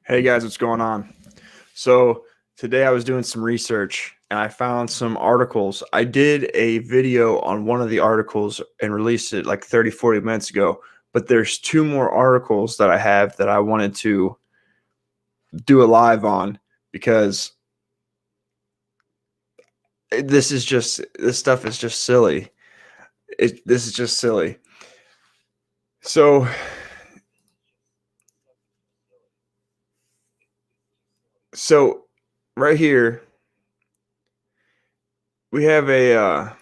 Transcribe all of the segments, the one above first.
Hey guys, what's going on? So today I was doing some research and I found some articles. I did a video on one of the articles and released it like 30, 40 minutes ago, but there's two more articles that I have that I wanted to do a live on because this stuff is just silly. This is just silly. So so right here we have we have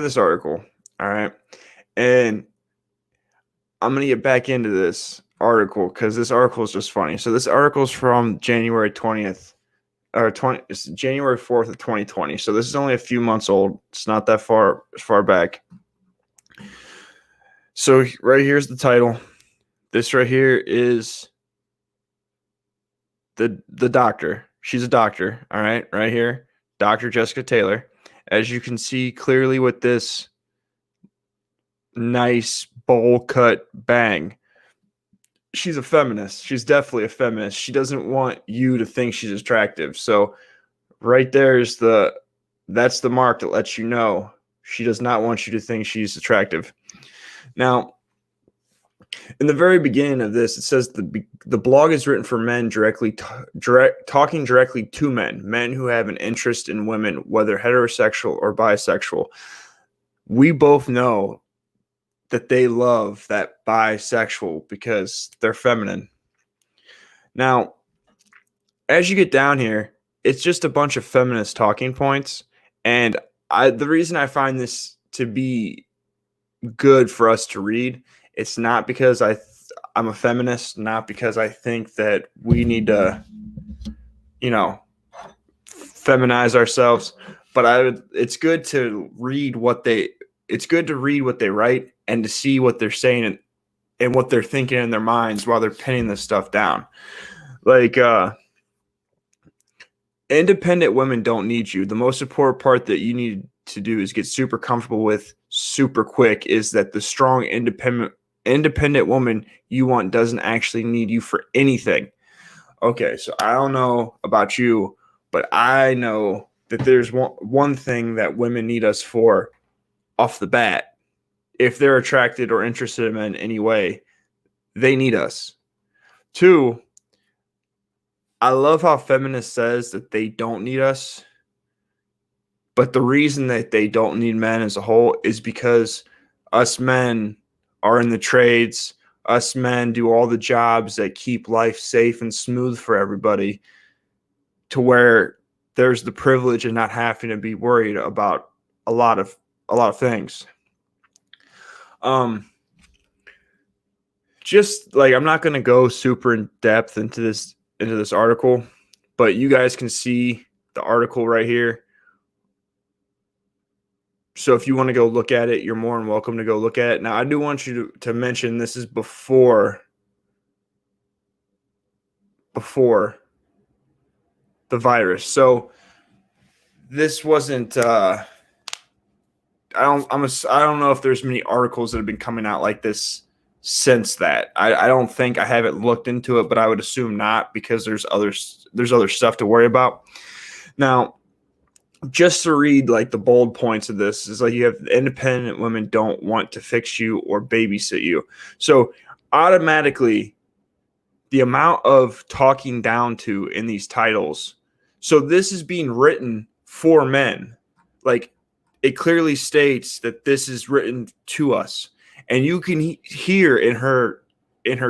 this article, all right? And I'm gonna get back into this article because this article is just funny. So this article is from January 20th or 20 it's January 4th of 2020. So this is only a few months old. It's not that far back. So right here's the title. This right here is the doctor. She's a doctor, all right, right here. Dr. Jessica Taylor. As you can see clearly with this nice bowl cut bang, she's a feminist. She's definitely a feminist. She doesn't want you to think she's attractive. So right there is that's the mark that lets you know she does not want you to think she's attractive. Now, in the very beginning of this, it says the blog is written for men talking directly to men who have an interest in women, whether heterosexual or bisexual. We both know that they love that bisexual because they're feminine. Now, as you get down here, it's just a bunch of feminist talking points. And the reason I find this to be good for us to read, it's not because I'm a feminist, not because I think that we need to, feminize ourselves, but it's good to read what they write and to see what they're saying and what they're thinking in their minds while they're pinning this stuff down. Like, independent women don't need you. The most important part that you need to do is get super comfortable with super quick is that the strong independent woman you want doesn't actually need you for anything. Okay, so I don't know about you, but I know that there's one thing that women need us for off the bat. If they're attracted or interested in men in any way, they need us. Two, I love how feminist says that they don't need us. But the reason that they don't need men as a whole is because us men are in the trades. Us men do all the jobs that keep life safe and smooth for everybody, to where there's the privilege of not having to be worried about a lot of things. Just like, I'm not going to go super in depth into this article, but you guys can see the article right here. So if you want to go look at it, you're more than welcome to go look at it. Now, I do want you to mention this is before the virus. So this wasn't I don't know if there's many articles that have been coming out like this since that. I don't think, I haven't looked into it, but I would assume not, because there's other stuff to worry about. Now, just to read like the bold points of this is like, you have independent women don't want to fix you or babysit you. So automatically the amount of talking down to in these titles. So this is being written for men. Like, it clearly states that this is written to us. And you can hear in her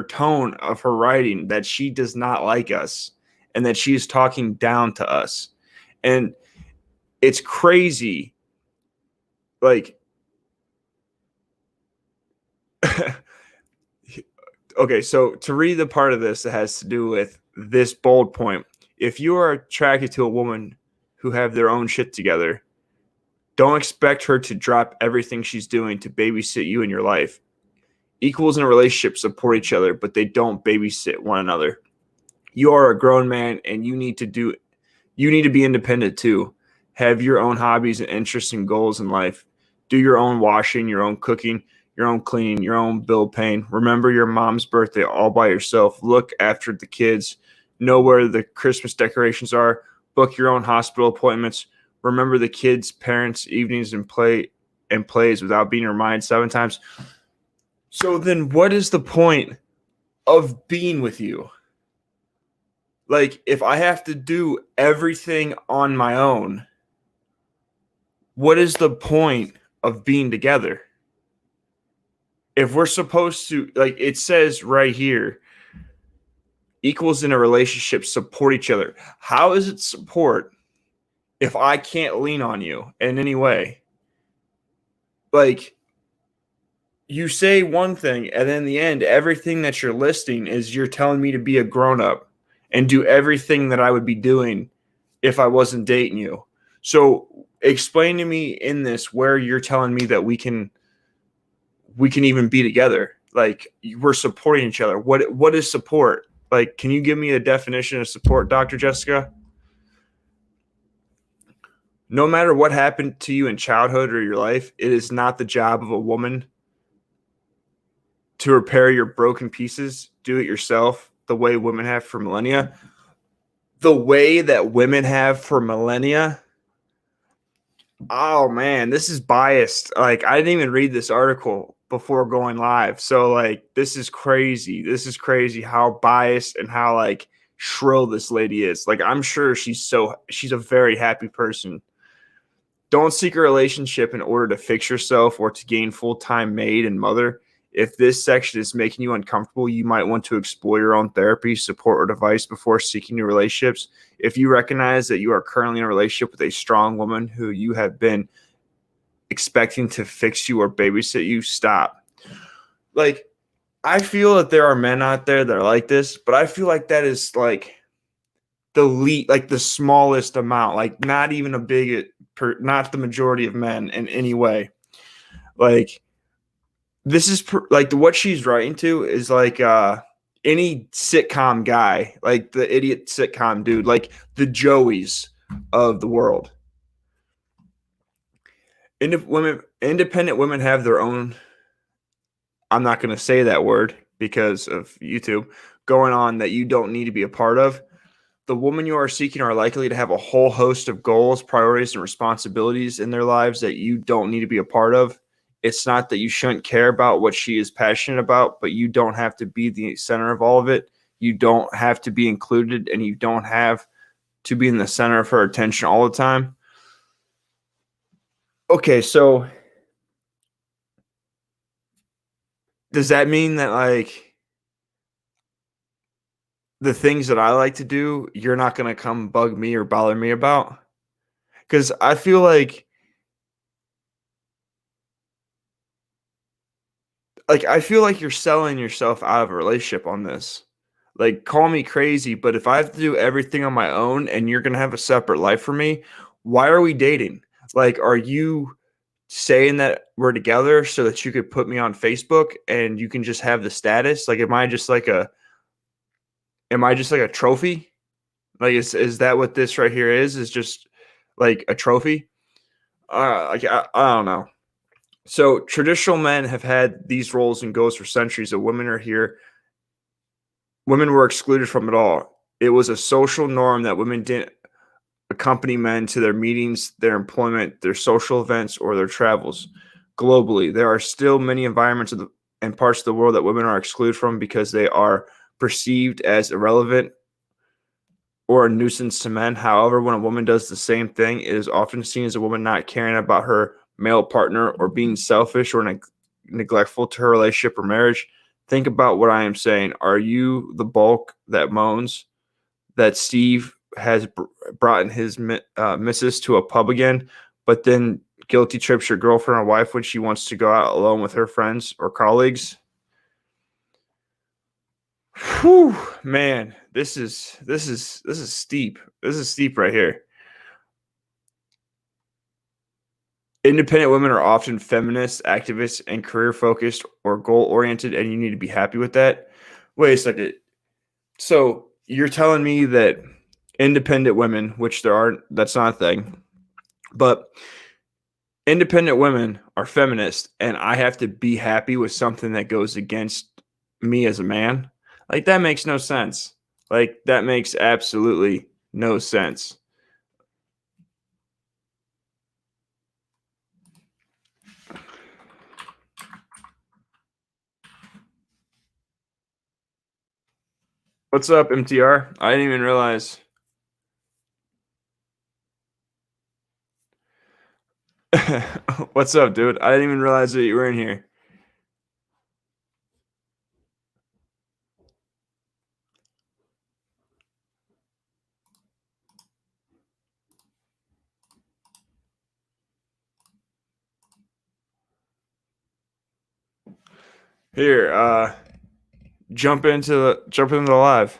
tone of her writing that she does not like us and that she is talking down to us. And it's crazy. Like, okay, so to read the part of this that has to do with this bold point, if you are attracted to a woman who have their own shit together, don't expect her to drop everything she's doing to babysit you in your life. Equals in a relationship support each other, but they don't babysit one another. You are a grown man and you need to be independent too. Have your own hobbies and interests and goals in life. Do your own washing, your own cooking, your own cleaning, your own bill paying. Remember your mom's birthday all by yourself. Look after the kids. Know where the Christmas decorations are. Book your own hospital appointments. Remember the kids' parents' evenings and plays without being reminded 7 times. So then what is the point of being with you? Like, if I have to do everything on my own, what is the point of being together? If we're supposed to, like it says right here, equals in a relationship support each other. How is it support if I can't lean on you in any way? Like, you say one thing, and then in the end, everything that you're listing is you're telling me to be a grown up and do everything that I would be doing if I wasn't dating you. So explain to me in this where you're telling me that we can even be together. Like, we're supporting each other. What is support? Like, can you give me a definition of support, Dr. Jessica? No matter what happened to you in childhood or your life, it is not the job of a woman to repair your broken pieces. Do it yourself the way women have for millennia. The way that women have for millennia. Oh, man, this is biased. Like, I didn't even read this article before going live. So, like, this is crazy. This is crazy how biased and how, like, shrill this lady is. Like, I'm sure she's a very happy person. Don't seek a relationship in order to fix yourself or to gain full-time maid and mother. If this section is making you uncomfortable, you might want to explore your own therapy, support, or advice before seeking new relationships. If you recognize that you are currently in a relationship with a strong woman who you have been expecting to fix you or babysit you, stop. Like, I feel that there are men out there that are like this, but I feel like that is like the smallest amount, like not even not the majority of men in any way. Like, this is like what she's writing to is like any sitcom guy, like the idiot sitcom dude, like the Joeys of the world. Independent women have their own, I'm not going to say that word because of YouTube, going on that you don't need to be a part of. The woman you are seeking are likely to have a whole host of goals, priorities, and responsibilities in their lives that you don't need to be a part of. It's not that you shouldn't care about what she is passionate about, but you don't have to be the center of all of it. You don't have to be included, and you don't have to be in the center of her attention all the time. Okay, so does that mean that, like, the things that I like to do, you're not going to come bug me or bother me about? Because I feel like you're selling yourself out of a relationship on this. Like, call me crazy, but if I have to do everything on my own and you're going to have a separate life for me, why are we dating? Like, are you saying that we're together so that you could put me on Facebook and you can just have the status? Like, am I just like a trophy? Like, is that what this right here is? Is just like a trophy? I don't know. So traditional men have had these roles and goals for centuries. That women are here. Women were excluded from it all. It was a social norm that women didn't accompany men to their meetings, their employment, their social events, or their travels. Globally, there are still many environments and parts of the world that women are excluded from because they are perceived as irrelevant or a nuisance to men. However, when a woman does the same thing, it is often seen as a woman not caring about her male partner or being selfish or neglectful to her relationship or marriage. Think about what I am saying. Are you the bulk that moans that Steve has brought in his missus to a pub again, but then guilty trips your girlfriend or wife when she wants to go out alone with her friends or colleagues? Whew, man, this is steep. This is steep right here. Independent women are often feminists, activists, and career focused or goal oriented, and you need to be happy with that. Wait a second. So you're telling me that independent women, which there are, that's not a thing, but independent women are feminist, and I have to be happy with something that goes against me as a man. Like, that makes no sense. Like, that makes absolutely no sense. What's up, MTR? I didn't even realize. What's up, dude? I didn't even realize that you were in here. Here, jump into the live.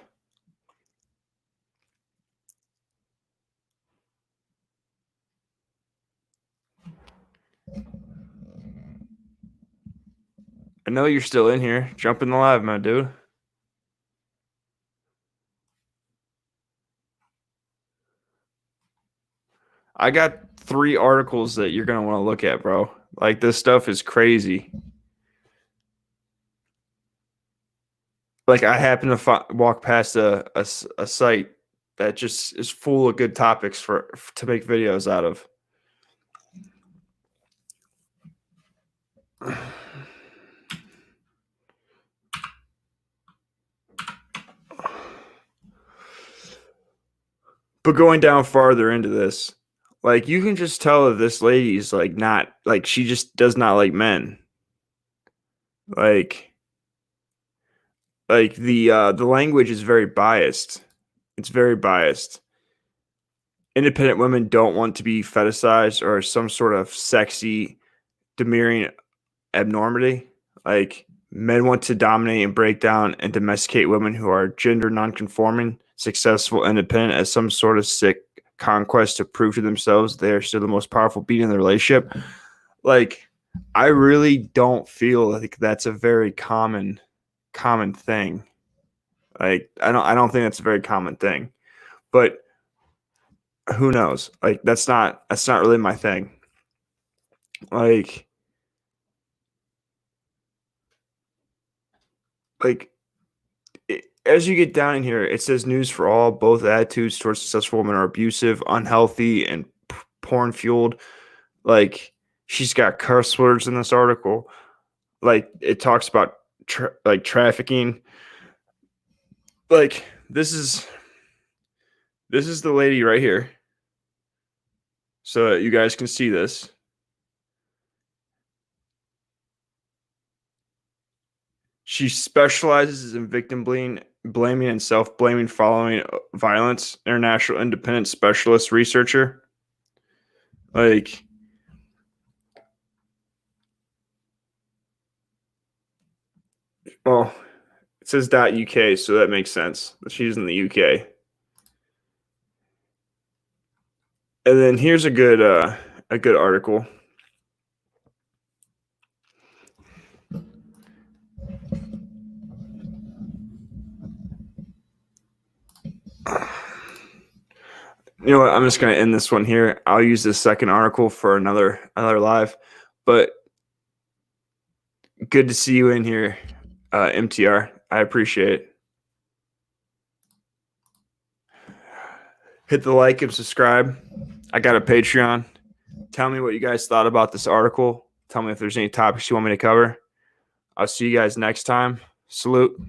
I know you're still in here. Jump in the live, my dude. I got 3 articles that you're gonna want to look at, bro. Like, this stuff is crazy. Like, I happen to walk past a site that just is full of good topics to make videos out of. But going down farther into this, like, you can just tell that this lady's like not like she just does not like men. Like the language is very biased. It's very biased. Independent women don't want to be fetishized or some sort of sexy, demurring abnormality. Like, men want to dominate and break down and domesticate women who are gender nonconforming, successful, independent as some sort of sick conquest to prove to themselves they are still the most powerful being in the relationship. Like, I really don't feel like that's a very common thing. Like, I don't think that's a very common thing. But who knows? Like, that's not really my thing. Like as you get down in here, it says news for all. Both attitudes towards successful women are abusive, unhealthy, and porn fueled. Like, she's got curse words in this article. Like, it talks about trafficking. Like, this is the lady right here, so that you guys can see this. She specializes in victim blaming and self-blaming following violence. International independent specialist researcher. Like, well, it says .uk, so that makes sense. She's in the UK. And then here's a good article. You know what? I'm just going to end this one here. I'll use this second article for another live. But good to see you in here, MTR. I appreciate it. Hit the like and subscribe. I got a Patreon. Tell me what you guys thought about this article. Tell me if there's any topics you want me to cover. I'll see you guys next time. Salute.